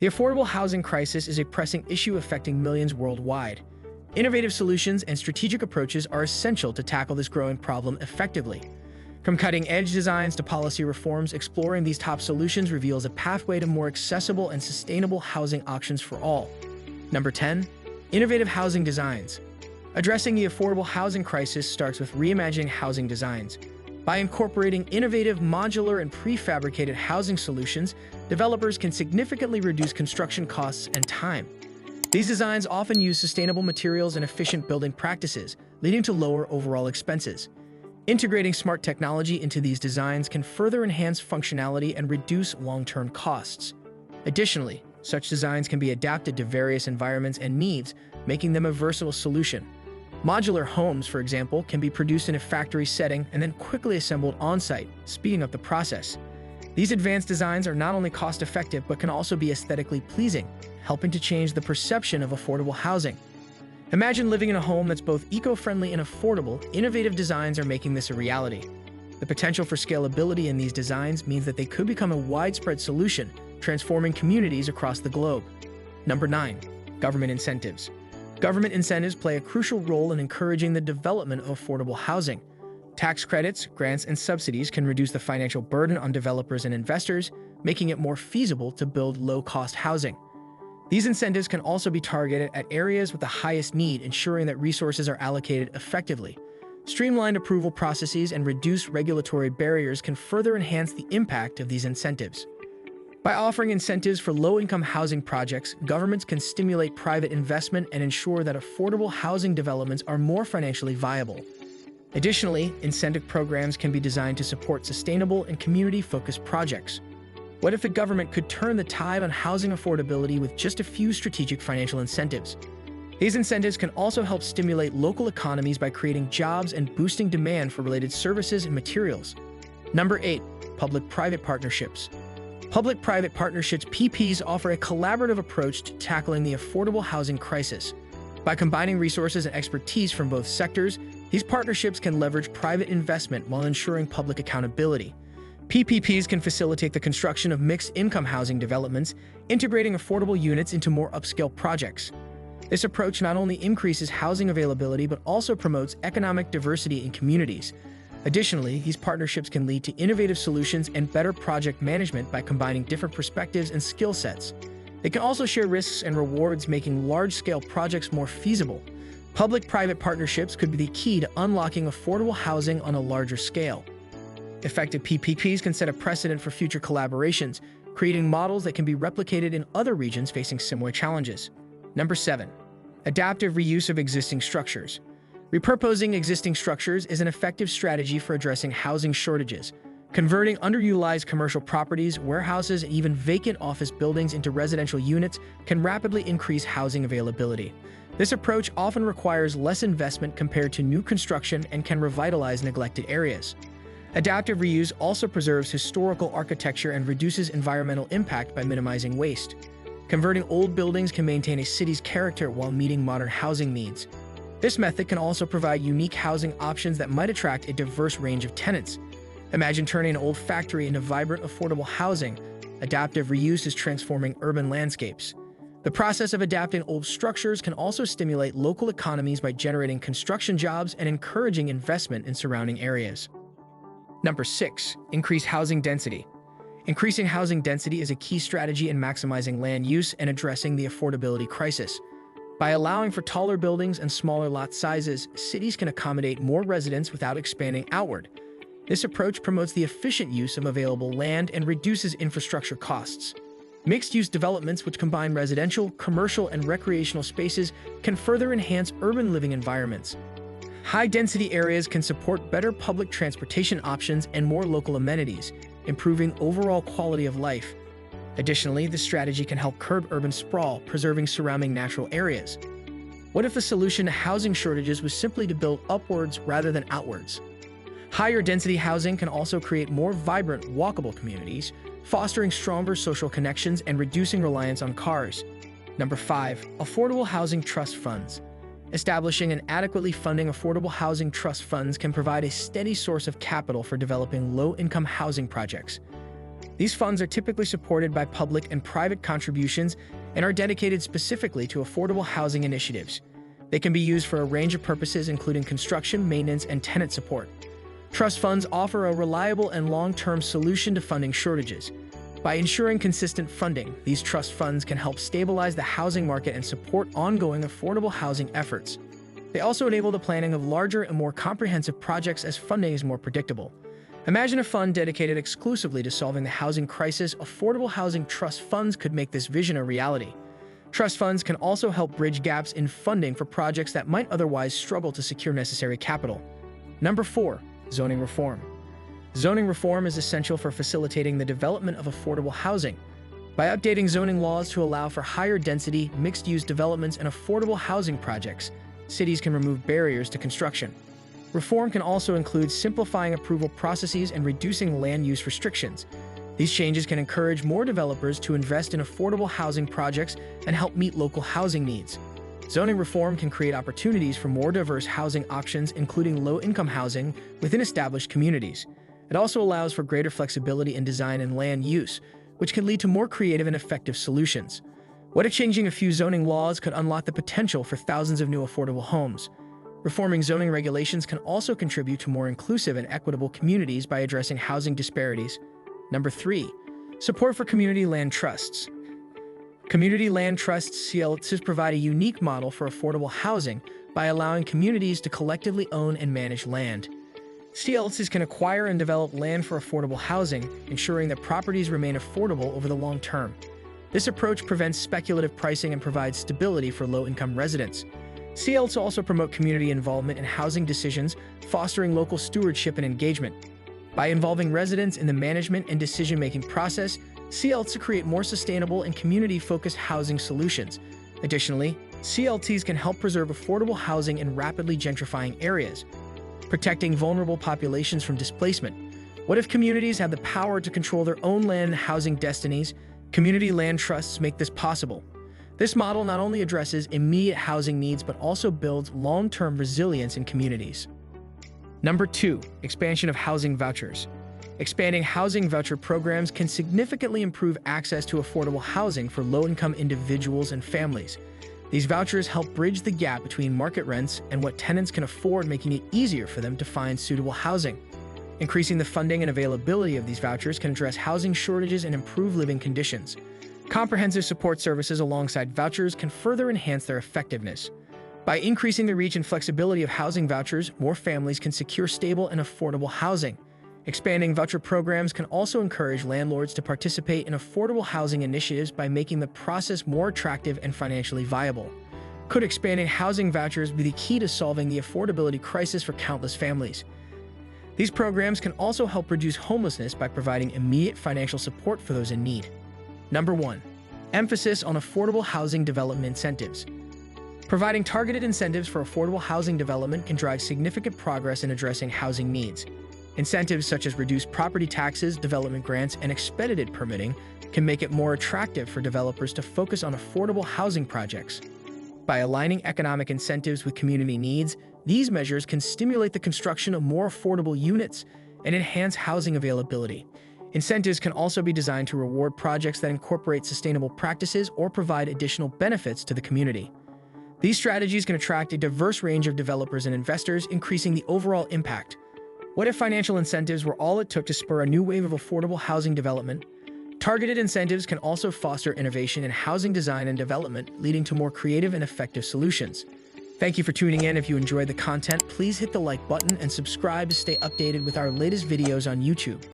The affordable housing crisis is a pressing issue affecting millions worldwide. Innovative solutions and strategic approaches are essential to tackle this growing problem effectively. From cutting-edge designs to policy reforms, exploring these top solutions reveals a pathway to more accessible and sustainable housing options for all. Number 10. Innovative housing designs. Addressing the affordable housing crisis starts with reimagining housing designs. By incorporating innovative, modular, and prefabricated housing solutions, developers can significantly reduce construction costs and time. These designs often use sustainable materials and efficient building practices, leading to lower overall expenses. Integrating smart technology into these designs can further enhance functionality and reduce long-term costs. Additionally, such designs can be adapted to various environments and needs, making them a versatile solution. Modular homes, for example, can be produced in a factory setting and then quickly assembled on-site, speeding up the process. These advanced designs are not only cost-effective but can also be aesthetically pleasing, helping to change the perception of affordable housing. Imagine living in a home that's both eco-friendly and affordable. Innovative designs are making this a reality. The potential for scalability in these designs means that they could become a widespread solution, transforming communities across the globe. Number 9. Government incentives. Government incentives play a crucial role in encouraging the development of affordable housing. Tax credits, grants, and subsidies can reduce the financial burden on developers and investors, making it more feasible to build low-cost housing. These incentives can also be targeted at areas with the highest need, ensuring that resources are allocated effectively. Streamlined approval processes and reduced regulatory barriers can further enhance the impact of these incentives. By offering incentives for low-income housing projects, governments can stimulate private investment and ensure that affordable housing developments are more financially viable. Additionally, incentive programs can be designed to support sustainable and community-focused projects. What if the government could turn the tide on housing affordability with just a few strategic financial incentives? These incentives can also help stimulate local economies by creating jobs and boosting demand for related services and materials. Number 8. Public-private partnerships. Public-private partnerships (PPs) offer a collaborative approach to tackling the affordable housing crisis. By combining resources and expertise from both sectors, these partnerships can leverage private investment while ensuring public accountability. PPPs can facilitate the construction of mixed-income housing developments, integrating affordable units into more upscale projects. This approach not only increases housing availability but also promotes economic diversity in communities. Additionally, these partnerships can lead to innovative solutions and better project management by combining different perspectives and skill sets. They can also share risks and rewards, making large-scale projects more feasible. Public-private partnerships could be the key to unlocking affordable housing on a larger scale. Effective PPPs can set a precedent for future collaborations, creating models that can be replicated in other regions facing similar challenges. Number 7. Adaptive reuse of existing structures. Repurposing existing structures is an effective strategy for addressing housing shortages. Converting underutilized commercial properties, warehouses, and even vacant office buildings into residential units can rapidly increase housing availability. This approach often requires less investment compared to new construction and can revitalize neglected areas. Adaptive reuse also preserves historical architecture and reduces environmental impact by minimizing waste. Converting old buildings can maintain a city's character while meeting modern housing needs. This method can also provide unique housing options that might attract a diverse range of tenants. Imagine turning an old factory into vibrant, affordable housing. Adaptive reuse is transforming urban landscapes. The process of adapting old structures can also stimulate local economies by generating construction jobs and encouraging investment in surrounding areas. Number 6. Increase housing density. Increasing housing density is a key strategy in maximizing land use and addressing the affordability crisis. By allowing for taller buildings and smaller lot sizes, cities can accommodate more residents without expanding outward. This approach promotes the efficient use of available land and reduces infrastructure costs. Mixed-use developments which combine residential, commercial, and recreational spaces can further enhance urban living environments. High-density areas can support better public transportation options and more local amenities, improving overall quality of life. Additionally, this strategy can help curb urban sprawl, preserving surrounding natural areas. What if the solution to housing shortages was simply to build upwards rather than outwards? Higher density housing can also create more vibrant, walkable communities, fostering stronger social connections and reducing reliance on cars. Number 5. Affordable housing trust funds. Establishing and adequately funding affordable housing trust funds can provide a steady source of capital for developing low-income housing projects. These funds are typically supported by public and private contributions and are dedicated specifically to affordable housing initiatives. They can be used for a range of purposes, including construction, maintenance, and tenant support. Trust funds offer a reliable and long-term solution to funding shortages. By ensuring consistent funding, these trust funds can help stabilize the housing market and support ongoing affordable housing efforts. They also enable the planning of larger and more comprehensive projects as funding is more predictable. Imagine a fund dedicated exclusively to solving the housing crisis. Affordable housing trust funds could make this vision a reality. Trust funds can also help bridge gaps in funding for projects that might otherwise struggle to secure necessary capital. Number 4. Zoning reform. Zoning reform is essential for facilitating the development of affordable housing. By updating zoning laws to allow for higher density, mixed-use developments, and affordable housing projects, cities can remove barriers to construction. Reform can also include simplifying approval processes and reducing land use restrictions. These changes can encourage more developers to invest in affordable housing projects and help meet local housing needs. Zoning reform can create opportunities for more diverse housing options, including low-income housing within established communities. It also allows for greater flexibility in design and land use, which can lead to more creative and effective solutions. What if changing a few zoning laws could unlock the potential for thousands of new affordable homes? Reforming zoning regulations can also contribute to more inclusive and equitable communities by addressing housing disparities. Number 3. Support for community land trusts. Community land trusts (CLTs) provide a unique model for affordable housing by allowing communities to collectively own and manage land. CLTs can acquire and develop land for affordable housing, ensuring that properties remain affordable over the long term. This approach prevents speculative pricing and provides stability for low-income residents. CLTs also promote community involvement in housing decisions, fostering local stewardship and engagement. By involving residents in the management and decision-making process, CLTs create more sustainable and community-focused housing solutions. Additionally, CLTs can help preserve affordable housing in rapidly gentrifying areas, protecting vulnerable populations from displacement. What if communities had the power to control their own land and housing destinies? Community land trusts make this possible. This model not only addresses immediate housing needs but also builds long-term resilience in communities. Number 2. Expansion of housing vouchers. Expanding housing voucher programs can significantly improve access to affordable housing for low-income individuals and families. These vouchers help bridge the gap between market rents and what tenants can afford, making it easier for them to find suitable housing. Increasing the funding and availability of these vouchers can address housing shortages and improve living conditions. Comprehensive support services alongside vouchers can further enhance their effectiveness. By increasing the reach and flexibility of housing vouchers, more families can secure stable and affordable housing. Expanding voucher programs can also encourage landlords to participate in affordable housing initiatives by making the process more attractive and financially viable. Could expanding housing vouchers be the key to solving the affordability crisis for countless families? These programs can also help reduce homelessness by providing immediate financial support for those in need. Number 1. Emphasis on affordable housing development incentives. Providing targeted incentives for affordable housing development can drive significant progress in addressing housing needs. Incentives such as reduced property taxes, development grants, and expedited permitting can make it more attractive for developers to focus on affordable housing projects. By aligning economic incentives with community needs, these measures can stimulate the construction of more affordable units and enhance housing availability. Incentives can also be designed to reward projects that incorporate sustainable practices or provide additional benefits to the community. These strategies can attract a diverse range of developers and investors, increasing the overall impact. What if financial incentives were all it took to spur a new wave of affordable housing development? Targeted incentives can also foster innovation in housing design and development, leading to more creative and effective solutions. Thank you for tuning in. If you enjoyed the content, please hit the like button and subscribe to stay updated with our latest videos on YouTube.